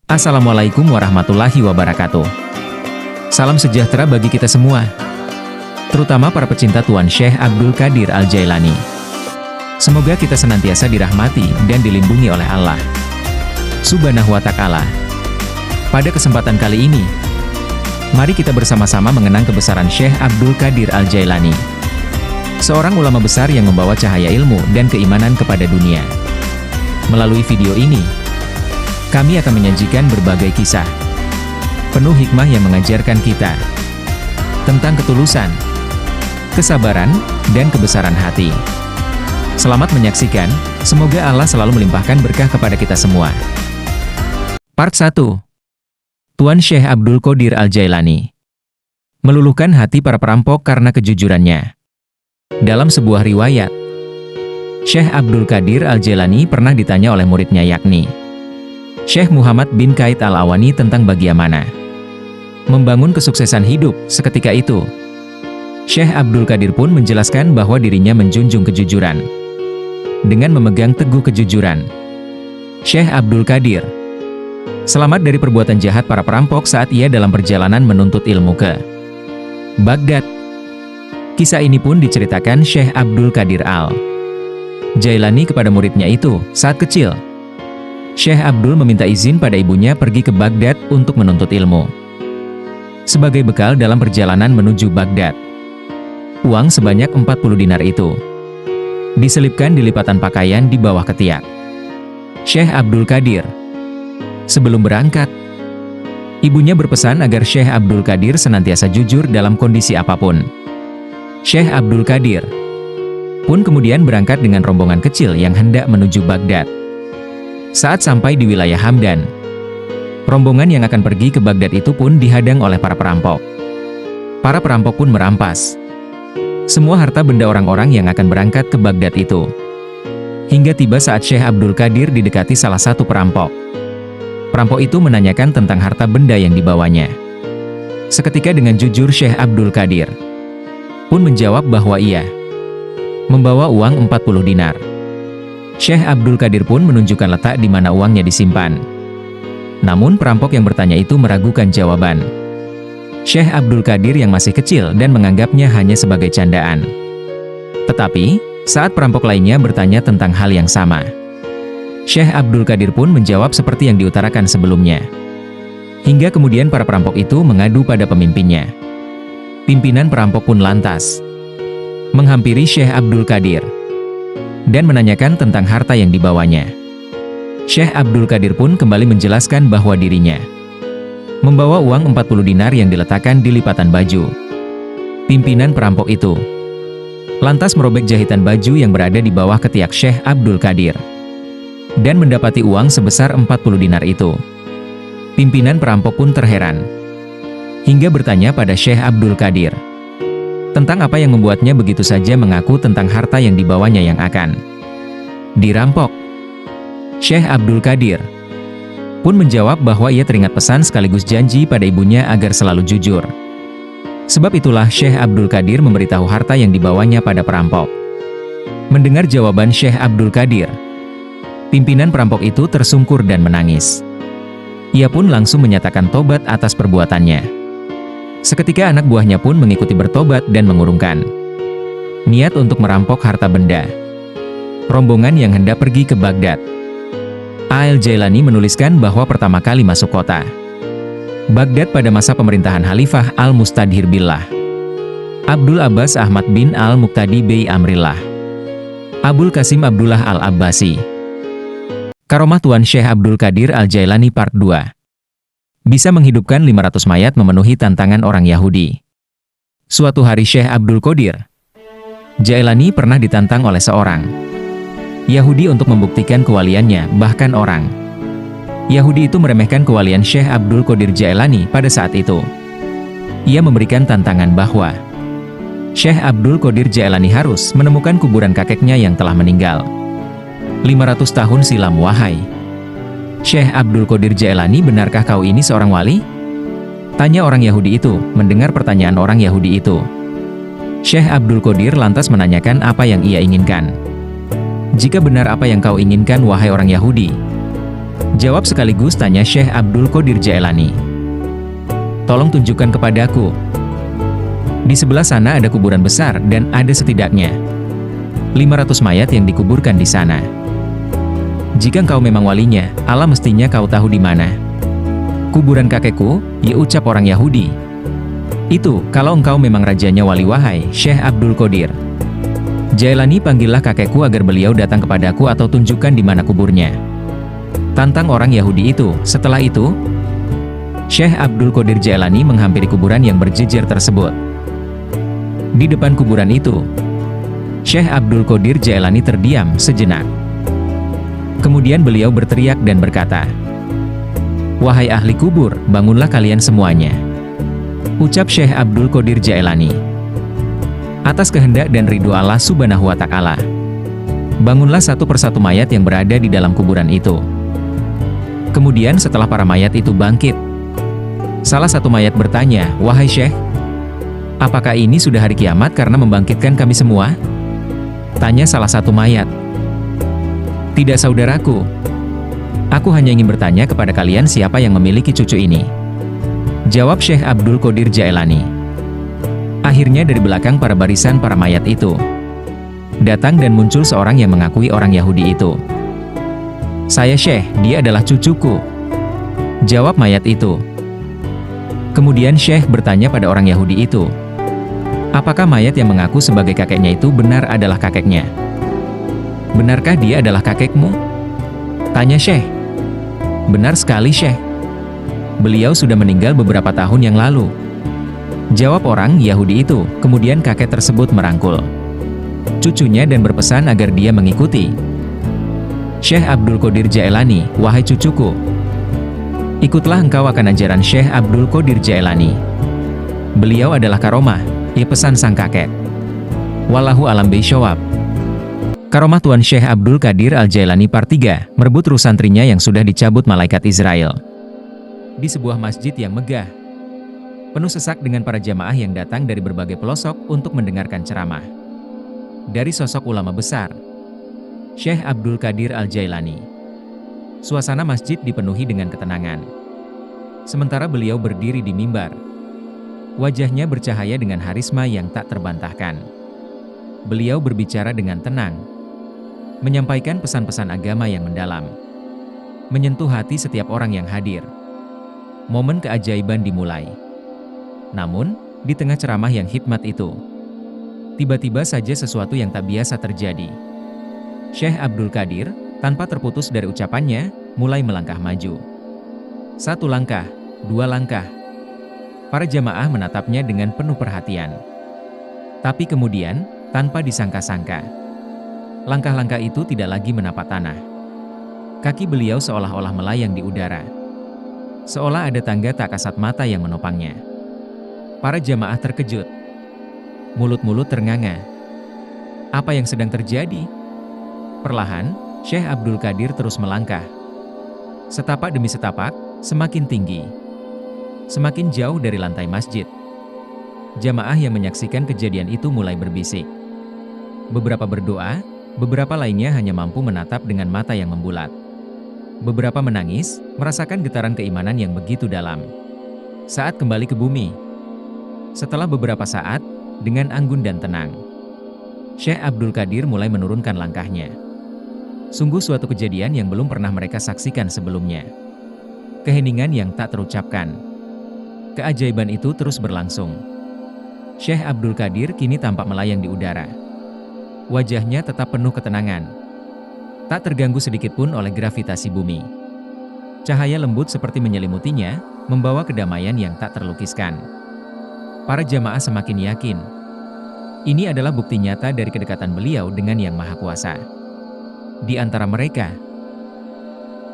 Assalamualaikum warahmatullahi wabarakatuh. Salam sejahtera bagi kita semua, terutama para pecinta Tuan Syekh Abdul Qadir Al-Jailani. Semoga kita senantiasa dirahmati dan dilindungi oleh Allah Subhanahu wa Ta'ala. Pada kesempatan kali ini, mari kita bersama-sama mengenang kebesaran Syekh Abdul Qadir Al-Jailani, seorang ulama besar yang membawa cahaya ilmu dan keimanan kepada dunia. Melalui video ini, kami akan menyajikan berbagai kisah penuh hikmah yang mengajarkan kita tentang ketulusan, kesabaran, dan kebesaran hati. Selamat menyaksikan, semoga Allah selalu melimpahkan berkah kepada kita semua. Part 1. Tuan Syekh Abdul Qadir Al-Jailani meluluhkan hati para perampok karena kejujurannya. Dalam sebuah riwayat, Syekh Abdul Qadir Al-Jailani pernah ditanya oleh muridnya yakni Syekh Muhammad bin Qaid Al-Awani tentang bagaimana membangun kesuksesan hidup. Seketika itu, Syekh Abdul Qadir pun menjelaskan bahwa dirinya menjunjung kejujuran. Dengan memegang teguh kejujuran, Syekh Abdul Qadir selamat dari perbuatan jahat para perampok saat ia dalam perjalanan menuntut ilmu ke Baghdad. Kisah ini pun diceritakan Syekh Abdul Qadir Al-Jailani kepada muridnya itu saat kecil. Syekh Abdul meminta izin pada ibunya pergi ke Baghdad untuk menuntut ilmu. Sebagai bekal dalam perjalanan menuju Baghdad, uang sebanyak 40 dinar itu diselipkan di lipatan pakaian di bawah ketiak Syekh Abdul Qadir. Sebelum berangkat, ibunya berpesan agar Syekh Abdul Qadir senantiasa jujur dalam kondisi apapun. Syekh Abdul Qadir pun kemudian berangkat dengan rombongan kecil yang hendak menuju Baghdad. Saat sampai di wilayah Hamdan, rombongan yang akan pergi ke Baghdad itu pun dihadang oleh para perampok. Para perampok pun merampas semua harta benda orang-orang yang akan berangkat ke Baghdad itu. Hingga tiba saat Syekh Abdul Qadir didekati salah satu perampok. Perampok itu menanyakan tentang harta benda yang dibawanya. Seketika dengan jujur Syekh Abdul Qadir pun menjawab bahwa ia membawa uang 40 dinar. Syekh Abdul Qadir pun menunjukkan letak di mana uangnya disimpan. Namun perampok yang bertanya itu meragukan jawaban Syekh Abdul Qadir yang masih kecil dan menganggapnya hanya sebagai candaan. Tetapi, saat perampok lainnya bertanya tentang hal yang sama, Syekh Abdul Qadir pun menjawab seperti yang diutarakan sebelumnya. Hingga kemudian para perampok itu mengadu pada pemimpinnya. Pimpinan perampok pun lantas menghampiri Syekh Abdul Qadir dan menanyakan tentang harta yang dibawanya. Syekh Abdul Qadir pun kembali menjelaskan bahwa dirinya membawa uang 40 dinar yang diletakkan di lipatan baju. Pimpinan perampok itu lantas merobek jahitan baju yang berada di bawah ketiak Syekh Abdul Qadir dan mendapati uang sebesar 40 dinar itu. Pimpinan perampok pun terheran hingga bertanya pada Syekh Abdul Qadir tentang apa yang membuatnya begitu saja mengaku tentang harta yang dibawanya yang akan dirampok. Syekh Abdul Qadir pun menjawab bahwa ia teringat pesan sekaligus janji pada ibunya agar selalu jujur. Sebab itulah Syekh Abdul Qadir memberitahu harta yang dibawanya pada perampok. Mendengar jawaban Syekh Abdul Qadir, pimpinan perampok itu tersungkur dan menangis. Ia pun langsung menyatakan tobat atas perbuatannya. Seketika anak buahnya pun mengikuti bertobat dan mengurungkan niat untuk merampok harta benda rombongan yang hendak pergi ke Baghdad. Al-Jailani menuliskan bahwa pertama kali masuk kota Baghdad pada masa pemerintahan Khalifah Al-Mustadhir Billah Abdul Abbas Ahmad bin Al-Muqtadi Bey Amrillah Abul Qasim Abdullah Al-Abbasi. Karomah Tuan Syekh Abdul Qadir Al-Jailani Part 2. Bisa menghidupkan 500 mayat memenuhi tantangan orang Yahudi. Suatu hari Syekh Abdul Qadir Jailani pernah ditantang oleh seorang Yahudi untuk membuktikan kewaliannya. Bahkan orang Yahudi itu meremehkan kewalian Syekh Abdul Qadir Jailani pada saat itu. Ia memberikan tantangan bahwa Syekh Abdul Qadir Jailani harus menemukan kuburan kakeknya yang telah meninggal 500 tahun silam. Wahai Syekh Abdul Qadir Jailani, benarkah kau ini seorang wali? Tanya orang Yahudi itu. Mendengar pertanyaan orang Yahudi itu, Syekh Abdul Qadir lantas menanyakan apa yang ia inginkan. Jika benar apa yang kau inginkan, wahai orang Yahudi, Jawab sekaligus tanya Syekh Abdul Qadir Jailani. Tolong tunjukkan kepadaku. Di sebelah sana ada kuburan besar dan ada setidaknya 500 mayat yang dikuburkan di sana. Jika engkau memang walinya, Allah mestinya kau tahu di mana kuburan kakekku, ya ucap orang Yahudi. Itu, kalau engkau memang rajanya wali wahai Syekh Abdul Qadir Jailani, panggillah kakekku agar beliau datang kepadaku atau tunjukkan di mana kuburnya. Tantang orang Yahudi itu. Setelah itu, Syekh Abdul Qadir Jailani menghampiri kuburan yang berjejer tersebut. Di depan kuburan itu, Syekh Abdul Qadir Jailani terdiam sejenak. Kemudian beliau berteriak dan berkata, "Wahai ahli kubur, bangunlah kalian semuanya," ucap Syekh Abdul Qadir Jailani. "Atas kehendak dan ridho Allah Subhanahu wa Ta'ala, bangunlah satu persatu mayat yang berada di dalam kuburan itu." Kemudian setelah para mayat itu bangkit, salah satu mayat bertanya, "Wahai Syekh, apakah ini sudah hari kiamat karena membangkitkan kami semua?" Tanya salah satu mayat. "Tidak saudaraku. Aku hanya ingin bertanya kepada kalian siapa yang memiliki cucu ini," jawab Syekh Abdul Qadir Jailani. Akhirnya dari belakang para barisan para mayat itu, datang dan muncul seorang yang mengakui orang Yahudi itu. "Saya Syekh, dia adalah cucuku," jawab mayat itu. Kemudian Syekh bertanya pada orang Yahudi itu, "Apakah mayat yang mengaku sebagai kakeknya itu benar adalah kakeknya? Benarkah dia adalah kakekmu?" Tanya Syekh. "Benar sekali Syekh. Beliau sudah meninggal beberapa tahun yang lalu," jawab orang Yahudi itu. Kemudian kakek tersebut merangkul cucunya dan berpesan agar dia mengikuti Syekh Abdul Qadir Jailani. "Wahai cucuku, ikutlah engkau akan ajaran Syekh Abdul Qadir Jailani. Beliau adalah karomah," ia pesan sang kakek. Wallahu alam bishawab. Karomah Tuan Syekh Abdul Qadir Al-Jailani Part 3, merebut ruh santrinya yang sudah dicabut malaikat Israel. Di sebuah masjid yang megah, penuh sesak dengan para jamaah yang datang dari berbagai pelosok untuk mendengarkan ceramah dari sosok ulama besar, Syekh Abdul Qadir Al-Jailani. Suasana masjid dipenuhi dengan ketenangan. Sementara beliau berdiri di mimbar, wajahnya bercahaya dengan harisma yang tak terbantahkan. Beliau berbicara dengan tenang, menyampaikan pesan-pesan agama yang mendalam, menyentuh hati setiap orang yang hadir. Momen keajaiban dimulai. Namun, di tengah ceramah yang hikmat itu, tiba-tiba saja sesuatu yang tak biasa terjadi. Syekh Abdul Qadir, tanpa terputus dari ucapannya, mulai melangkah maju. 1 langkah, 2 langkah. Para jamaah menatapnya dengan penuh perhatian. Tapi kemudian, tanpa disangka-sangka, langkah-langkah itu tidak lagi menapak tanah. Kaki beliau seolah-olah melayang di udara, seolah ada tangga tak kasat mata yang menopangnya. Para jamaah terkejut. Mulut-mulut ternganga. Apa yang sedang terjadi? Perlahan, Syekh Abdul Qadir terus melangkah. Setapak demi setapak, semakin tinggi, semakin jauh dari lantai masjid. Jamaah yang menyaksikan kejadian itu mulai berbisik. Beberapa berdoa, beberapa lainnya hanya mampu menatap dengan mata yang membulat. Beberapa menangis, merasakan getaran keimanan yang begitu dalam. Saat kembali ke bumi. Setelah beberapa saat, dengan anggun dan tenang, Syekh Abdul Qadir mulai menurunkan langkahnya. Sungguh suatu kejadian yang belum pernah mereka saksikan sebelumnya. Keheningan yang tak terucapkan. Keajaiban itu terus berlangsung. Syekh Abdul Qadir kini tampak melayang di udara. Wajahnya tetap penuh ketenangan, tak terganggu sedikitpun oleh gravitasi bumi. Cahaya lembut seperti menyelimutinya, membawa kedamaian yang tak terlukiskan. Para jamaah semakin yakin, ini adalah bukti nyata dari kedekatan beliau dengan Yang Maha Kuasa. Di antara mereka,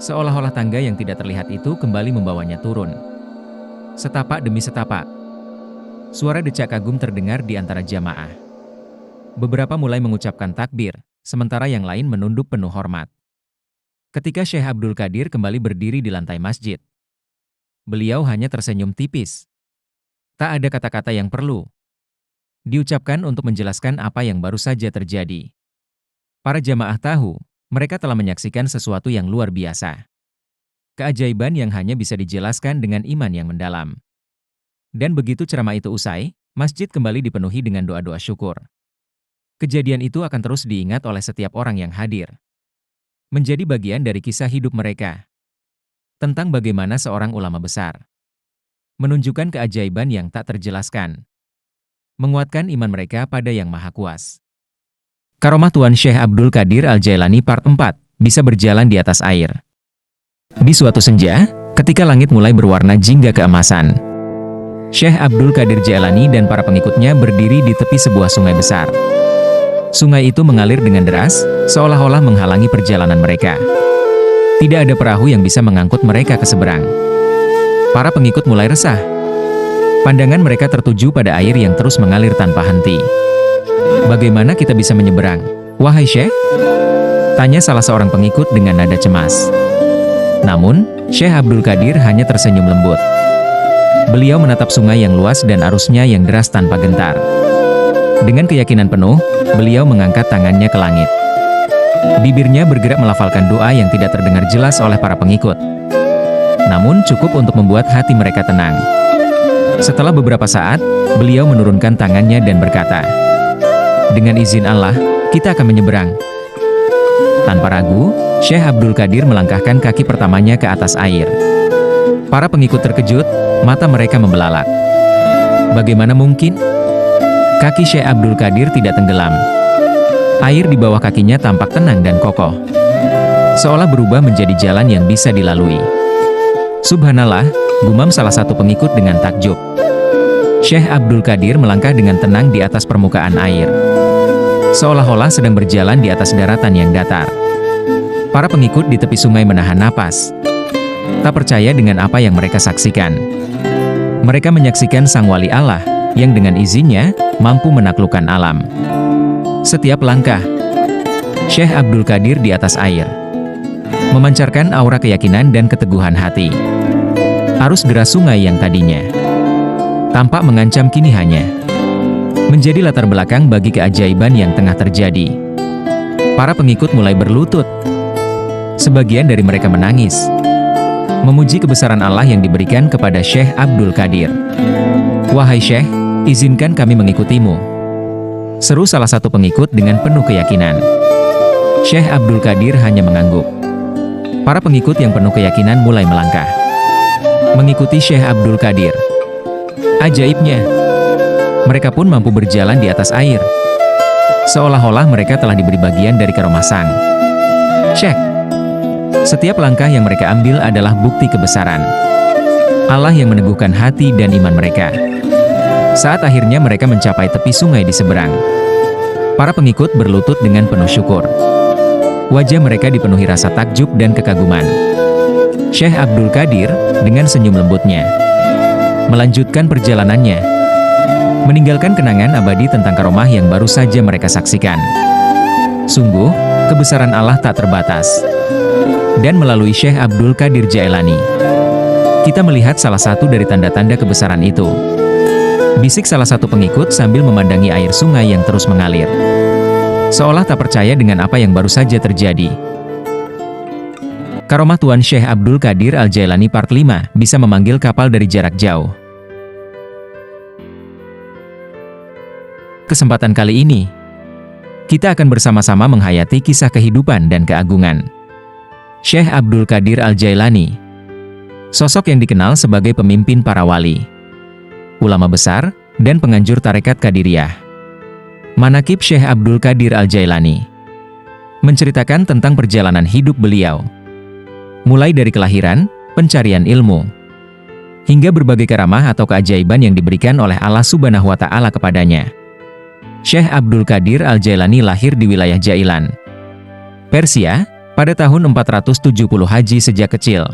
seolah-olah tangga yang tidak terlihat itu kembali membawanya turun. Setapak demi setapak, suara decak kagum terdengar di antara jamaah. Beberapa mulai mengucapkan takbir, sementara yang lain menunduk penuh hormat. Ketika Syekh Abdul Qadir kembali berdiri di lantai masjid, beliau hanya tersenyum tipis. Tak ada kata-kata yang perlu diucapkan untuk menjelaskan apa yang baru saja terjadi. Para jamaah tahu, mereka telah menyaksikan sesuatu yang luar biasa. Keajaiban yang hanya bisa dijelaskan dengan iman yang mendalam. Dan begitu ceramah itu usai, masjid kembali dipenuhi dengan doa-doa syukur. Kejadian itu akan terus diingat oleh setiap orang yang hadir. Menjadi bagian dari kisah hidup mereka. Tentang bagaimana seorang ulama besar menunjukkan keajaiban yang tak terjelaskan. Menguatkan iman mereka pada Yang Maha Kuasa. Karomah Tuan Syekh Abdul Qadir Al-Jailani Part 4, bisa berjalan di atas air. Di suatu senja, ketika langit mulai berwarna jingga keemasan, Syekh Abdul Qadir Jailani dan para pengikutnya berdiri di tepi sebuah sungai besar. Sungai itu mengalir dengan deras, seolah-olah menghalangi perjalanan mereka. Tidak ada perahu yang bisa mengangkut mereka ke seberang. Para pengikut mulai resah. Pandangan mereka tertuju pada air yang terus mengalir tanpa henti. Bagaimana kita bisa menyeberang, wahai Syekh? Tanya salah seorang pengikut dengan nada cemas. Namun, Syekh Abdul Qadir hanya tersenyum lembut. Beliau menatap sungai yang luas dan arusnya yang deras tanpa gentar. Dengan keyakinan penuh, beliau mengangkat tangannya ke langit. Bibirnya bergerak melafalkan doa yang tidak terdengar jelas oleh para pengikut. Namun cukup untuk membuat hati mereka tenang. Setelah beberapa saat, beliau menurunkan tangannya dan berkata, "Dengan izin Allah, kita akan menyeberang." Tanpa ragu, Syekh Abdul Qadir melangkahkan kaki pertamanya ke atas air. Para pengikut terkejut, mata mereka membelalak. Bagaimana mungkin? Kaki Syekh Abdul Qadir tidak tenggelam. Air di bawah kakinya tampak tenang dan kokoh. Seolah berubah menjadi jalan yang bisa dilalui. Subhanallah, gumam salah satu pengikut dengan takjub. Syekh Abdul Qadir melangkah dengan tenang di atas permukaan air. Seolah-olah sedang berjalan di atas daratan yang datar. Para pengikut di tepi sungai menahan napas. Tak percaya dengan apa yang mereka saksikan. Mereka menyaksikan Sang Wali Allah, yang dengan izinnya, mampu menaklukkan alam. Setiap langkah, Syekh Abdul Qadir di atas air memancarkan aura keyakinan dan keteguhan hati. Arus deras sungai yang tadinya tampak mengancam kini hanya menjadi latar belakang bagi keajaiban yang tengah terjadi. Para pengikut mulai berlutut. Sebagian dari mereka menangis, memuji kebesaran Allah yang diberikan kepada Syekh Abdul Qadir. "Wahai Syekh, izinkan kami mengikutimu," seru salah satu pengikut dengan penuh keyakinan. Syekh Abdul Qadir hanya mengangguk. Para pengikut yang penuh keyakinan mulai melangkah, mengikuti Syekh Abdul Qadir. Ajaibnya, mereka pun mampu berjalan di atas air. Seolah-olah mereka telah diberi bagian dari karomah Sang Syekh. Setiap langkah yang mereka ambil adalah bukti kebesaran Allah yang meneguhkan hati dan iman mereka. Saat akhirnya mereka mencapai tepi sungai di seberang, para pengikut berlutut dengan penuh syukur. Wajah mereka dipenuhi rasa takjub dan kekaguman. Syekh Abdul Qadir, dengan senyum lembutnya, melanjutkan perjalanannya, meninggalkan kenangan abadi tentang karomah yang baru saja mereka saksikan. Sungguh, kebesaran Allah tak terbatas. Dan melalui Syekh Abdul Qadir Jailani, kita melihat salah satu dari tanda-tanda kebesaran itu. Bisik salah satu pengikut sambil memandangi air sungai yang terus mengalir. Seolah tak percaya dengan apa yang baru saja terjadi. Karomah Tuan Syekh Abdul Qadir Al-Jailani Part 5, bisa memanggil kapal dari jarak jauh. Kesempatan kali ini, kita akan bersama-sama menghayati kisah kehidupan dan keagungan Syekh Abdul Qadir Al-Jailani, sosok yang dikenal sebagai pemimpin para wali, ulama besar, dan penganjur tarekat Qadiriyah. Manaqib Syekh Abdul Qadir Al-Jailani menceritakan tentang perjalanan hidup beliau, mulai dari kelahiran, pencarian ilmu, hingga berbagai karamah atau keajaiban yang diberikan oleh Allah Subhanahu wa Ta'ala kepadanya. Syekh Abdul Qadir Al-Jailani lahir di wilayah Jailan, Persia, pada tahun 470 Haji. Sejak kecil,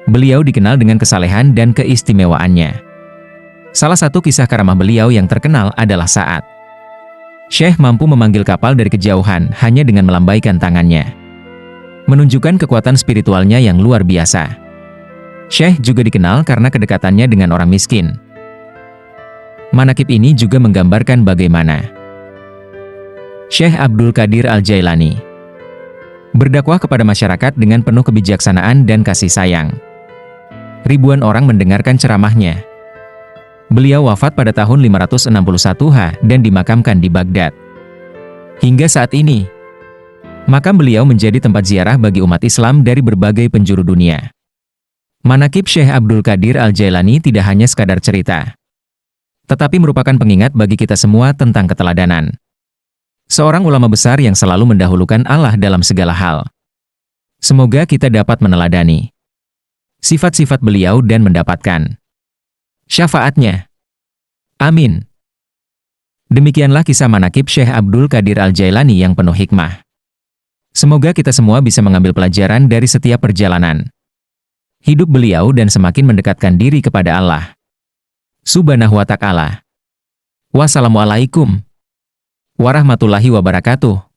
beliau dikenal dengan kesalehan dan keistimewaannya. Salah satu kisah karamah beliau yang terkenal adalah saat Syekh mampu memanggil kapal dari kejauhan hanya dengan melambaikan tangannya, menunjukkan kekuatan spiritualnya yang luar biasa. Syekh juga dikenal karena kedekatannya dengan orang miskin. Manaqib ini juga menggambarkan bagaimana Syekh Abdul Qadir Al-Jailani berdakwah kepada masyarakat dengan penuh kebijaksanaan dan kasih sayang. Ribuan orang mendengarkan ceramahnya. Beliau wafat pada tahun 561 dan dimakamkan di Baghdad. Hingga saat ini, makam beliau menjadi tempat ziarah bagi umat Islam dari berbagai penjuru dunia. Manaqib Syekh Abdul Qadir Al-Jailani tidak hanya sekadar cerita, tetapi merupakan pengingat bagi kita semua tentang keteladanan seorang ulama besar yang selalu mendahulukan Allah dalam segala hal. Semoga kita dapat meneladani sifat-sifat beliau dan mendapatkan syafaatnya. Amin. Demikianlah kisah manaqib Syekh Abdul Qadir Al-Jailani yang penuh hikmah. Semoga kita semua bisa mengambil pelajaran dari setiap perjalanan hidup beliau dan semakin mendekatkan diri kepada Allah Subhanahu wa Ta'ala. Wassalamualaikum warahmatullahi wabarakatuh.